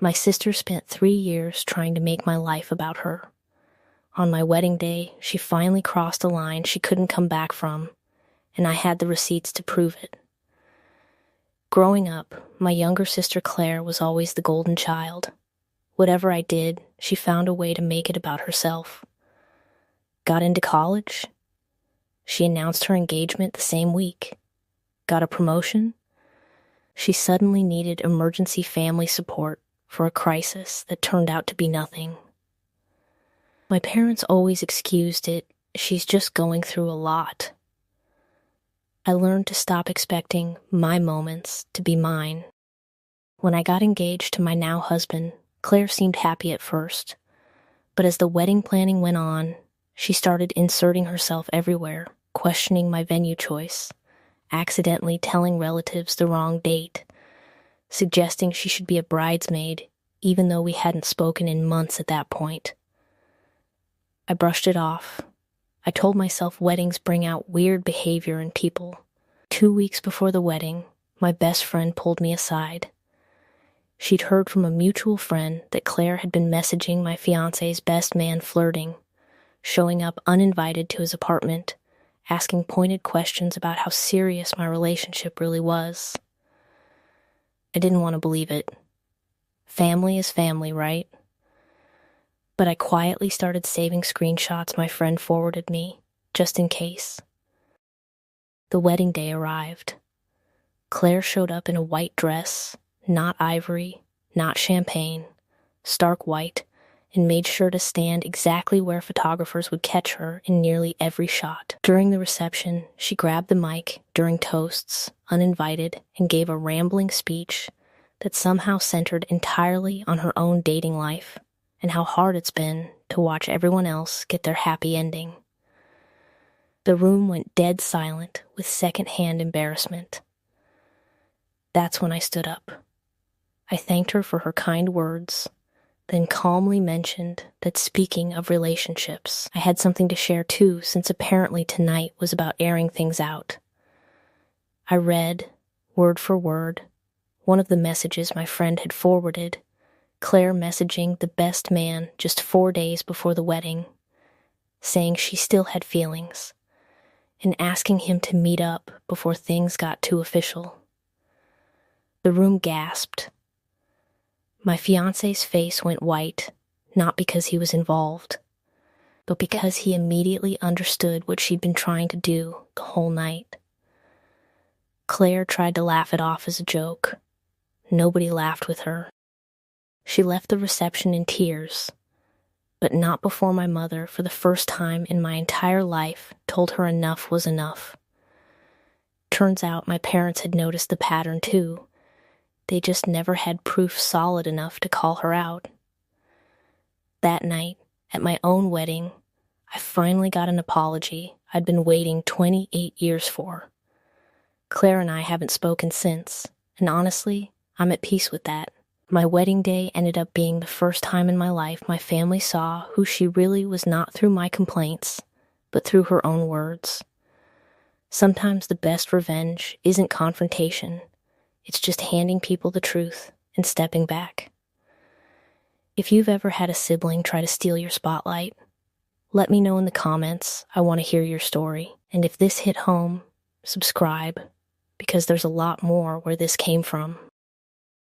My sister spent 3 years trying to make my life about her. On my wedding day, she finally crossed a line she couldn't come back from, and I had the receipts to prove it. Growing up, my younger sister Claire was always the golden child. Whatever I did, she found a way to make it about herself. Got into college? She announced her engagement the same week. Got a promotion? She suddenly needed emergency family support for a crisis that turned out to be nothing. My parents always excused it, she's just going through a lot. I learned to stop expecting my moments to be mine. When I got engaged to my now husband, Claire seemed happy at first, but as the wedding planning went on, she started inserting herself everywhere, questioning my venue choice, accidentally telling relatives the wrong date, suggesting she should be a bridesmaid, even though we hadn't spoken in months at that point. I brushed it off. I told myself weddings bring out weird behavior in people. 2 weeks before the wedding, my best friend pulled me aside. She'd heard from a mutual friend that Claire had been messaging my fiancé's best man flirting, showing up uninvited to his apartment, asking pointed questions about how serious my relationship really was. I didn't want to believe it. Family is family, right? But I quietly started saving screenshots my friend forwarded me, just in case. The wedding day arrived. Claire showed up in a white dress, not ivory, not champagne, stark white, and made sure to stand exactly where photographers would catch her in nearly every shot. During the reception, she grabbed the mic during toasts, uninvited, and gave a rambling speech that somehow centered entirely on her own dating life and how hard it's been to watch everyone else get their happy ending. The room went dead silent with secondhand embarrassment. That's when I stood up. I thanked her for her kind words, then calmly mentioned that speaking of relationships, I had something to share too, since apparently tonight was about airing things out. I read, word for word, one of the messages my friend had forwarded, Claire messaging the best man just 4 days before the wedding, saying she still had feelings, and asking him to meet up before things got too official. The room gasped. My fiancé's face went white, not because he was involved, but because he immediately understood what she'd been trying to do the whole night. Claire tried to laugh it off as a joke. Nobody laughed with her. She left the reception in tears, but not before my mother, for the first time in my entire life, told her enough was enough. Turns out my parents had noticed the pattern too. They just never had proof solid enough to call her out. That night, at my own wedding, I finally got an apology I'd been waiting 28 years for. Claire and I haven't spoken since, and honestly, I'm at peace with that. My wedding day ended up being the first time in my life my family saw who she really was, not through my complaints, but through her own words. Sometimes the best revenge isn't confrontation. It's just handing people the truth and stepping back. If you've ever had a sibling try to steal your spotlight, let me know in the comments. I want to hear your story. And if this hit home, subscribe, because there's a lot more where this came from.